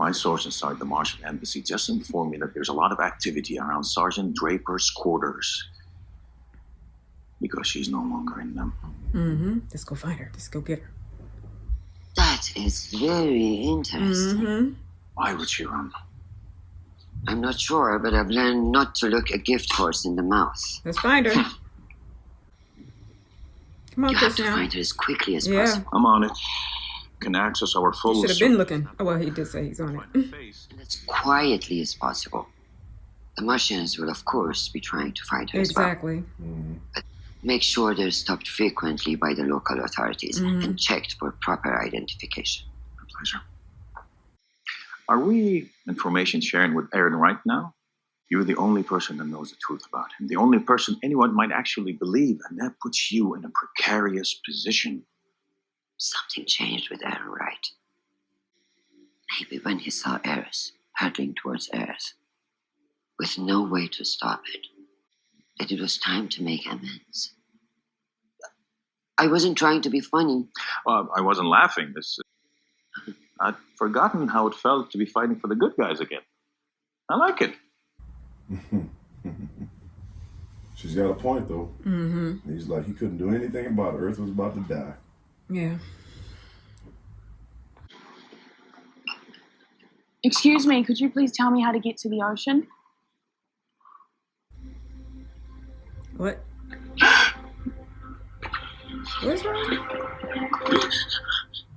My source inside the Martian embassy just informed me that there's a lot of activity around Sergeant Draper's quarters. Because she's no longer in them. Mm-hmm. Let's go find her. Let's go get her. That is very interesting. Mm-hmm. Why would she run? I'm not sure, but I've learned not to look a gift horse in the mouth. Let's find her. Come on, You have to Chrisjen. find her as quickly as Yeah. possible. I'm on it. Can access our full... He should have been looking. Oh, well, he did say he's on it. And as quietly as possible. The Martians will, of course, be trying to find her Exactly. as well. But make sure they're stopped frequently by the local authorities and checked for proper identification. My pleasure. Are we information sharing with Errinwright now? You're the only person that knows the truth about him. The only person anyone might actually believe, and that puts you in a precarious position. Something changed with Errinwright. Maybe when he saw Eris hurtling towards Earth, with no way to stop it, that it was time to make amends. I wasn't trying to be funny. Well, I wasn't laughing. I'd forgotten how it felt to be fighting for the good guys again. I like it. She's got a point, though. Mm-hmm. He's like, he couldn't do anything about it. Earth was about to die. Yeah. Excuse me, could you please tell me how to get to the ocean? What? What's wrong?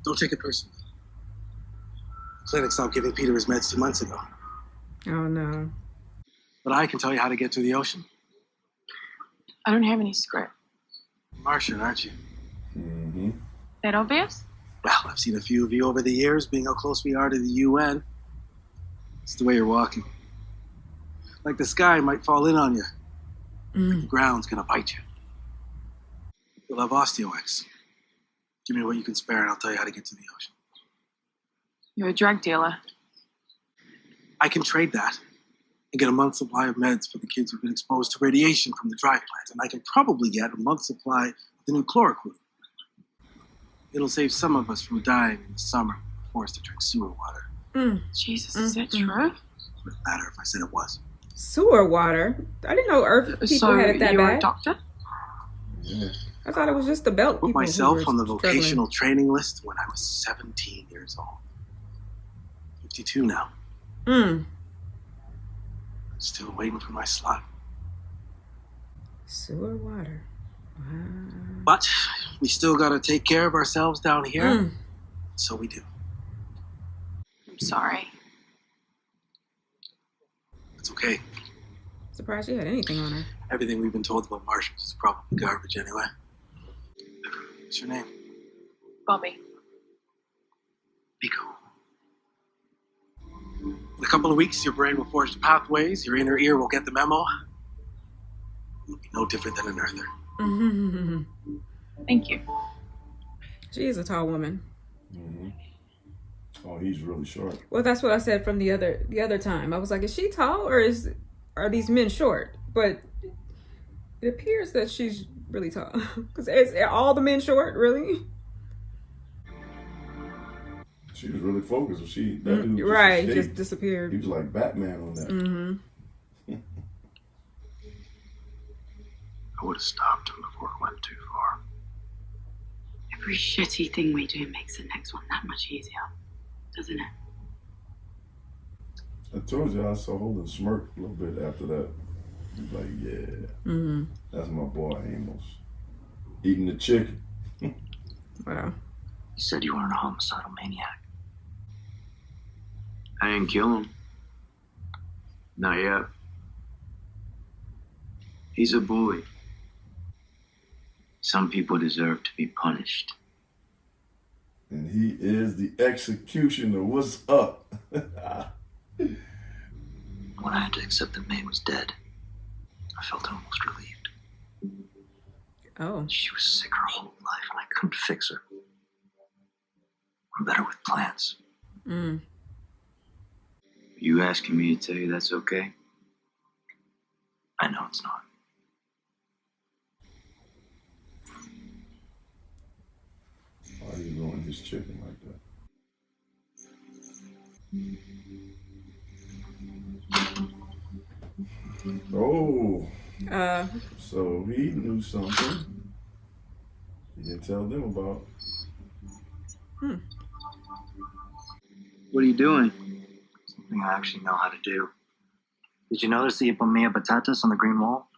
Don't take it personally. The clinic stopped giving Peter his meds 2 months ago. Oh, no. But I can tell you how to get to the ocean. I don't have any script. Martian, aren't you? Mm-hmm. That obvious? Well, I've seen a few of you over the years, being how close we are to the UN. It's the way you're walking. Like the sky might fall in on you. Like the ground's gonna bite you. You'll have osteox. Give me what you can spare and I'll tell you how to get to the ocean. You're a drug dealer. I can trade that and get a month's supply of meds for the kids who've been exposed to radiation from the dry plant. And I can probably get a month's supply of the new chloroquine. It'll save some of us from dying in the summer, forced to drink sewer water. Jesus, is that true? It wouldn't matter if I said it was. Sewer water? I didn't know Earth people So had it that you're bad. a doctor? Yeah. I thought it was just the belt Put people myself who on were the struggling. vocational training list when I was 17 years old. 52 now. Still waiting for my slot. Sewer water. Wow. But we still gotta take care of ourselves down here. So we do. I'm sorry. It's okay. Surprised she had anything on her. Everything we've been told about Martians is probably garbage anyway. What's your name? Bobbie. Be cool. In a couple of weeks, your brain will forge pathways, your inner ear will get the memo. You'll be no different than an Earther. Thank you. She is a tall woman. Mm-hmm. Oh, he's really short. Well, that's what I said from the other time. I was like, is she tall or are these men short? But it appears that she's really tall. Because are all the men short, really? She was really focused. That dude Right, escaped. just disappeared. He was like Batman on that. I would have stopped him before it went too far. Every shitty thing we do makes the next one that much easier, doesn't it? I told you I saw Holden smirk a little bit after that. He's like, yeah, that's my boy Amos. Eating the chicken. Wow. You said you weren't a homicidal maniac. I didn't kill him. Not yet. He's a bully. Some people deserve to be punished. And he is the executioner. What's up? When I had to accept that May was dead, I felt almost relieved. Oh. She was sick her whole life and I couldn't fix her. I'm better with plans. You asking me to tell you that's okay? I know it's not. Why are you ruining his chicken like that? Oh, Uh, so he knew something. He didn't tell them about. What are you doing? Something I actually know how to do. Did you notice the ipomea batatas on the green wall?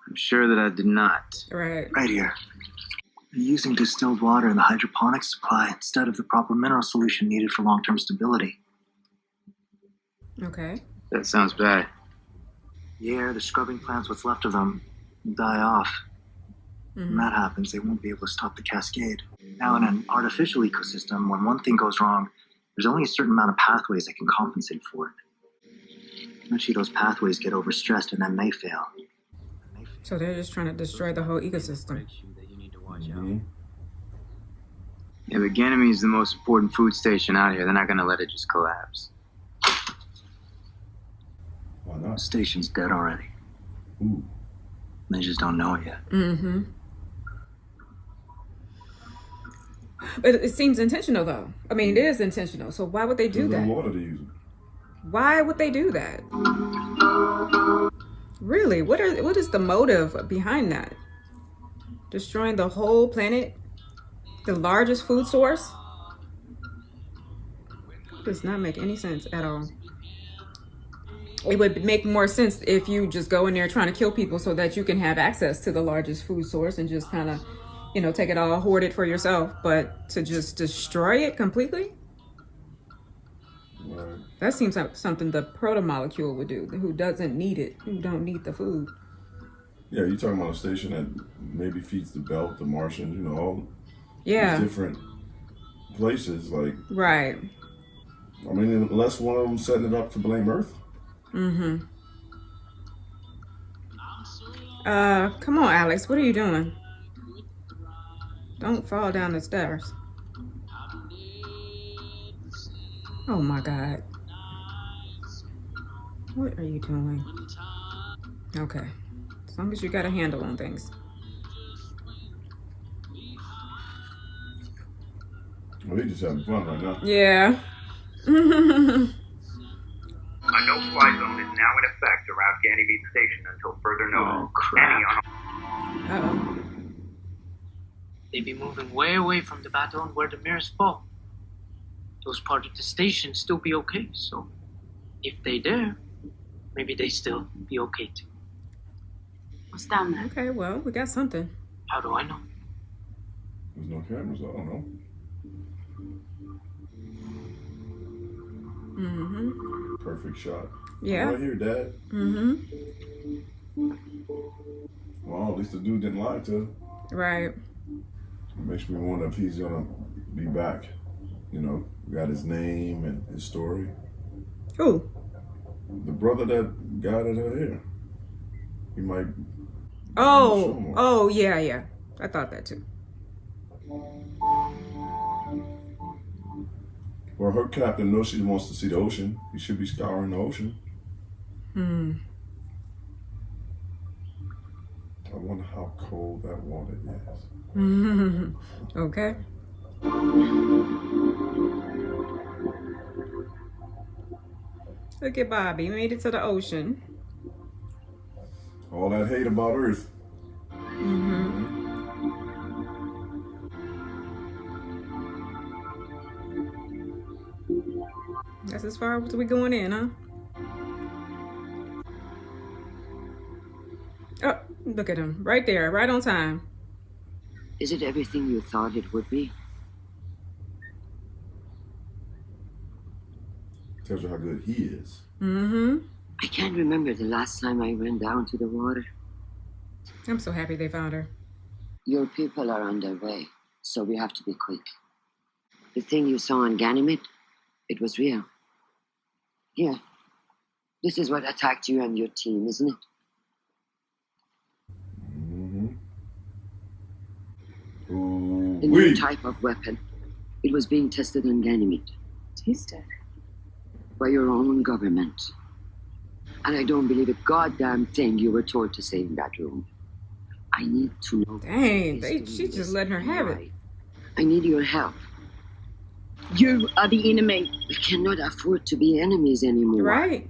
I'm sure that I did not. right. Right here. They're using distilled water in the hydroponics supply instead of the proper mineral solution needed for long-term stability. Okay. That sounds bad. Yeah, the scrubbing plants, what's left of them, die off. When that happens, they won't be able to stop the cascade. Now, in an artificial ecosystem, when one thing goes wrong, there's only a certain amount of pathways that can compensate for it. Eventually, those pathways get overstressed and then they fail. So they're just trying to destroy the whole ecosystem. Mm-hmm. Yeah, but Ganymede is the most important food station out here. They're not going to let it just collapse. Why The not? station's dead already. Ooh. They just don't know it yet. But it seems intentional, though. I mean, it is intentional. So why would they do There's no that? water to use. Why would they do that? Really? What is the motive behind that? Destroying the whole planet? The largest food source? Does not make any sense at all. It would make more sense if you just go in there trying to kill people so that you can have access to the largest food source and just kind of, you know, take it all, hoard it for yourself. But to just destroy it completely? Right. That seems like something the proto-molecule would do, who doesn't need it, who don't need the food. Yeah, you're talking about a station that maybe feeds the Belt, the Martians, you know, all Yeah. these different places. Like, Right. I mean, unless one of them setting it up to blame Earth. Come on, Alex, what are you doing? Don't fall down the stairs. Oh my God. What are you doing? Okay. As long as you got a handle on things. Well, he's just having fun right now. Yeah. A no-fly zone is now in effect around Ganymede Station until further notice. Oh, crap. Uh-oh. They be moving way away from the battle and where the mirrors fall. Those parts of the station still be okay, so if they dare, maybe they still be okay too. What's down there? Okay, well, we got something. How do I know? There's no cameras, I don't know. Perfect shot. Yeah. Right here, Dad. Well, at least the dude didn't lie to him. Right. It makes me wonder if he's gonna be back. You know, got his name and his story. Who? The brother that got it out here. He might. Oh, yeah. I thought that too. Well, her captain knows she wants to see the ocean. He should be scouring the ocean. I wonder how cold that water is. Okay. Look at Bobbie. Made it to the ocean. All that hate about Earth. That's as far as we going in, huh? Oh, look at him. Right there. Right on time. Is it everything you thought it would be? Tells you how good he is. I can't remember the last time I went down to the water. I'm so happy they found her. Your people are on their way, so we have to be quick. The thing you saw on Ganymede, it was real. Yeah. This is what attacked you and your team, isn't it? The new type of weapon. It was being tested on Ganymede. Tested? By your own government. And I don't believe a goddamn thing you were told to say in that room. I need to know. Dang, she just letting her have it. I need your help. You are the enemy. We cannot afford to be enemies anymore. Right.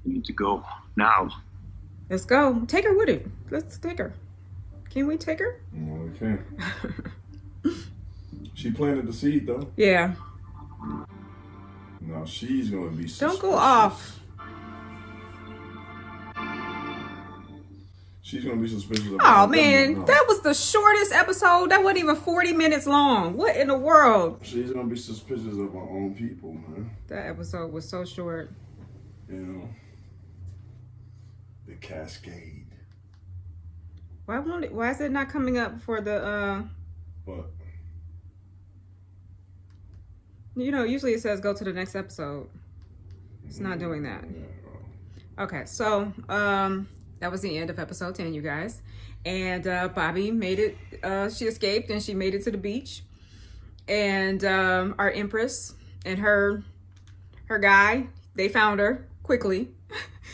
We need to go now. Let's go. Take her with it. Let's take her. Can we take her? No, we can't. She planted the seed, though. Yeah. Now she's going to be suspicious. Don't go off. She's going to be suspicious of Oh, man. That was the shortest episode. That wasn't even 40 minutes long. What in the world? She's going to be suspicious of our own people, man. That episode was so short. You know. The Cascade. Why is it not coming up for the What? You know, usually it says go to the next episode. It's not doing that. Okay, so that was the end of episode 10, you guys. And Bobbie made it, she escaped and she made it to the beach. And our Empress and her guy, they found her quickly.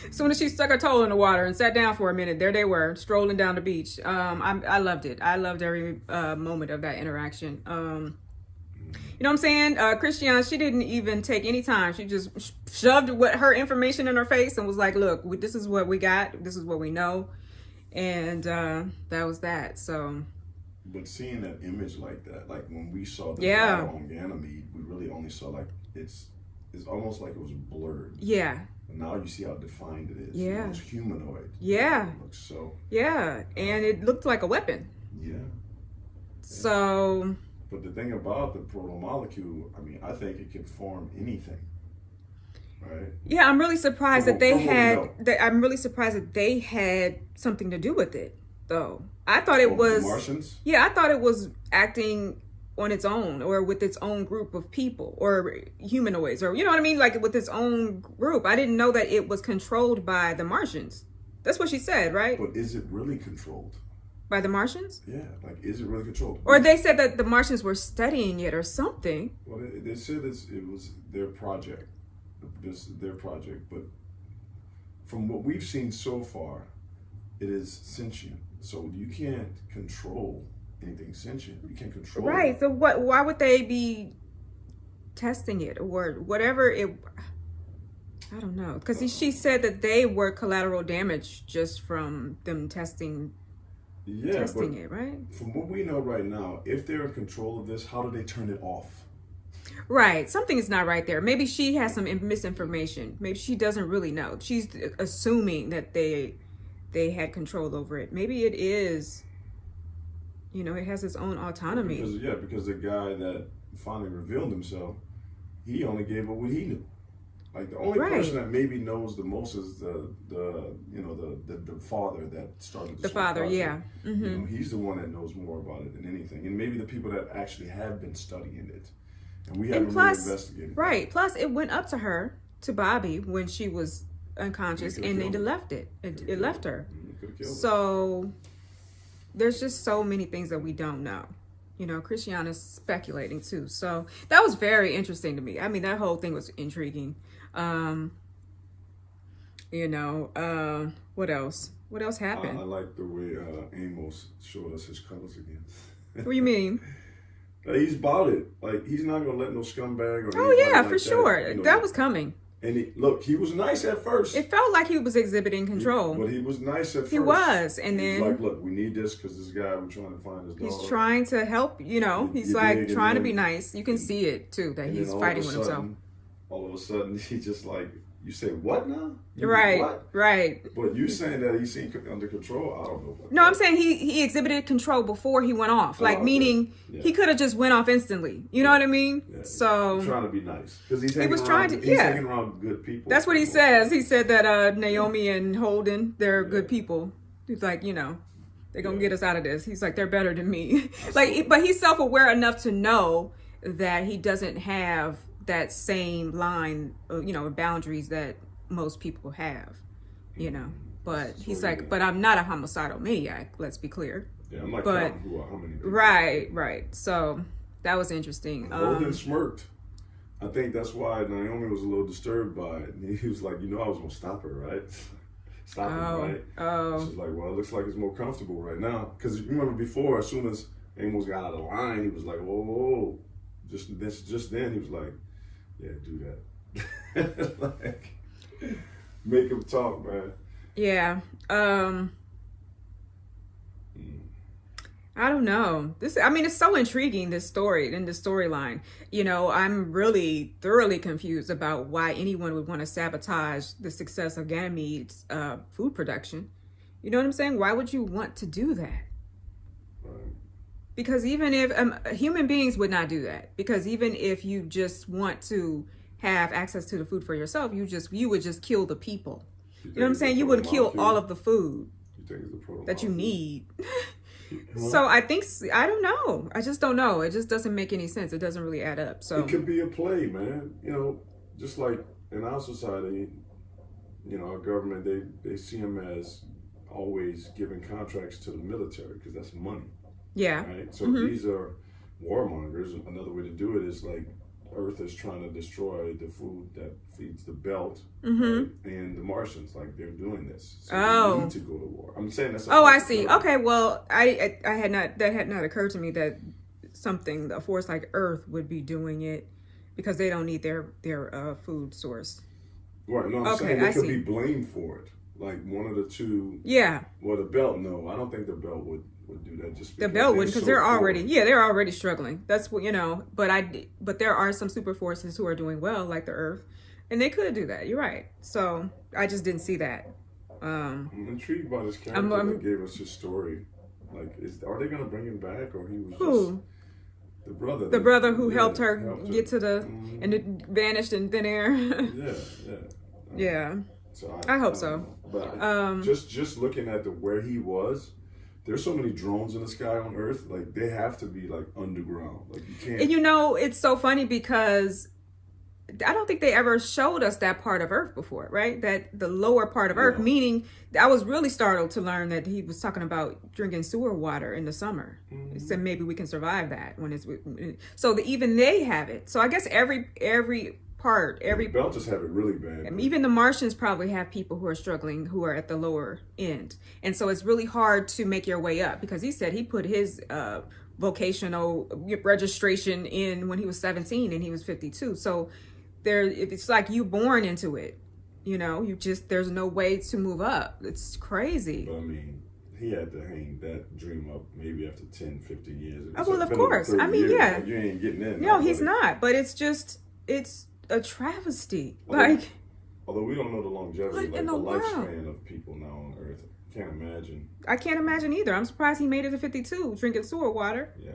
As soon as she stuck her toe in the water and sat down for a minute, there they were, strolling down the beach. I loved it. I loved every moment of that interaction. You know what I'm saying? Chrisjen, she didn't even take any time. She just shoved her information in her face and was like, look, this is what we got. This is what we know. And that was that. So. But seeing that image like that, like when we saw the battle on Ganymede, we really only saw like, it's almost like it was blurred. Yeah. And now you see how defined it is. Yeah. You know, it's humanoid. Yeah. It looks so. Yeah. And it looked like a weapon. Yeah. So. But the thing about the proto-molecule, I mean, I think it can form anything, right? Yeah, I'm really surprised that they had something to do with it, though. I thought it was the Martians? Yeah, I thought it was acting on its own or with its own group of people or humanoids or, you know what I mean? Like with its own group. I didn't know that it was controlled by the Martians. That's what she said, right? But is it really controlled? By the Martians? Yeah, like, is it really controlled? Or they said that the Martians were studying it or something. Well, they said it was their project. Their project. But from what we've seen so far, it is sentient. So you can't control anything sentient. You can't control Right. it. So why would they be testing it or whatever it... I don't know. Because she said that they were collateral damage just from them testing it, right? From what we know right now, if they're in control of this, how do they turn it off? Right. Something is not right there. Maybe she has some misinformation. Maybe she doesn't really know. She's assuming that they had control over it. Maybe it is, you know, it has its own autonomy. Because the guy that finally revealed himself, he only gave up what he knew. Like the only person that maybe knows the most is the father that started the father, project. Yeah. Mm-hmm. You know, he's the one that knows more about it than anything, and maybe the people that actually have been studying it, and we haven't really investigated. Right. That. Plus, it went up to her, to Bobbie, when she was unconscious, and it left it. It left her. So there's just so many things that we don't know. You know, Chrisjen is speculating too. So that was very interesting to me. I mean, that whole thing was intriguing. What else? What else happened? I like the way Amos showed us his colors again. What do you mean? He's about it. Like, he's not going to let no scumbag or for sure. That was coming. And he was nice at first. It felt like he was exhibiting control. But he was nice at first. He was. And then... like, look, we need this because this guy, we're trying to find his dog. He's trying to help, you know. He's like trying to be nice. You can see it, too, that he's fighting with himself. All of a sudden, he just like, you say, what now? Right. But you saying that he's under control, I don't know. No, I'm saying he exhibited control before he went off. Meaning he could have just went off instantly. You know what I mean? Yeah. So he's trying to be nice. Because he's hanging around good people. That's what he says. He said that Naomi and Holden, they're good people. He's like, you know, they're going to get us out of this. He's like, they're better than me. But he's self-aware enough to know that he doesn't have that same line, boundaries that most people have, you know. But he's like, but I'm not a homicidal maniac. Let's be clear. Yeah, I'm like, how many people. Right. So that was interesting. Holden smirked. I think that's why Naomi was a little disturbed by it. And he was like, I was gonna stop her, right? Stop him, right? Oh. She's like, well, it looks like it's more comfortable right now. Because you remember before, as soon as Amos got out of line, he was like, whoa. Just then he was like, yeah, do that. Like, make him talk, man. Yeah. I don't know. It's so intriguing, this story and this storyline. You know, I'm really thoroughly confused about why anyone would want to sabotage the success of Ganymede's food production. You know what I'm saying? Why would you want to do that? Right. Because even if human beings would not do that, because even if you just want to have access to the food for yourself, you would just kill the people. You know what I'm saying? You wouldn't kill all of the food that you need. So I don't know. I just don't know. It just doesn't make any sense. It doesn't really add up. So it could be a play, man. You know, just like in our society, you know, our government, they see them as always giving contracts to the military because that's money. Yeah. Right. So these are warmongers. Another way to do it is like Earth is trying to destroy the food that feeds the belt, right? And the Martians, like they're doing this. So they need to go to war. I'm saying that's. I see. Okay, well, that had not occurred to me that a force like Earth would be doing it because they don't need their food source. Right. No, I'm saying they could be blamed for it. Like one of the two. Yeah. Well, the belt, no, I don't think the belt would do that. Just the belt wouldn't, because they're already struggling. That's what, you know. But there are some super forces who are doing well, like the Earth, and they could do that. You're right. So I just didn't see that. I'm intrigued by this character that gave us his story. Like, are they gonna bring him back, or he was just the brother? The brother who helped her get to the and it vanished in thin air. Yeah. So I hope so. But just looking at where he was. There's so many drones in the sky on Earth, like they have to be like underground. Like you can't. And you know, it's so funny because I don't think they ever showed us that part of Earth before, right? That the lower part of Earth, meaning I was really startled to learn that he was talking about drinking sewer water in the summer. He said maybe we can survive that when it's so even they have it. So I guess every belt just have it really bad. Even the Martians probably have people who are struggling, who are at the lower end, and so it's really hard to make your way up, because he said he put his vocational registration in when he was 17 and he was 52. So it's like you born into it, you know. There's no way to move up. It's crazy. But I mean, he had to hang that dream up maybe after 10, 15 years. Well, of course. I mean, years, like, you ain't getting in. No, he's not. But it's a travesty. Although we don't know the longevity, like the lifespan of people now on Earth. Can't imagine. I can't imagine either. I'm surprised he made it to 52 drinking sewer water. Yeah.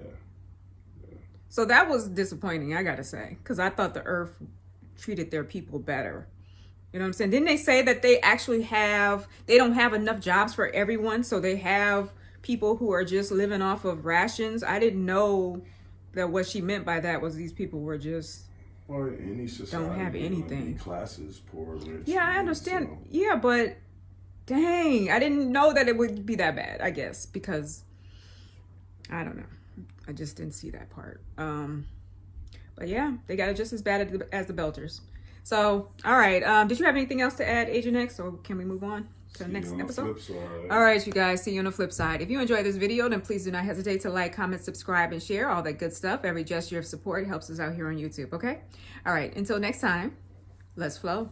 So that was disappointing, I gotta say, because I thought the Earth treated their people better. You know what I'm saying? Didn't they say that they actually they don't have enough jobs for everyone, so they have people who are just living off of rations? I didn't know that what she meant by that was these people were just... Or any society, don't have anything. Any classes, poor, rich. Yeah, I understand. So. Yeah, but dang, I didn't know that it would be that bad, I guess, because I don't know. I just didn't see that part. But yeah, they got it just as bad as the Belters. So, all right. Did you have anything else to add, Agent X, or can we move on to the next episode? All right, you guys. See you on the flip side. If you enjoyed this video, then please do not hesitate to like, comment, subscribe, and share. All that good stuff. Every gesture of support helps us out here on YouTube, okay? All right. Until next time, let's flow.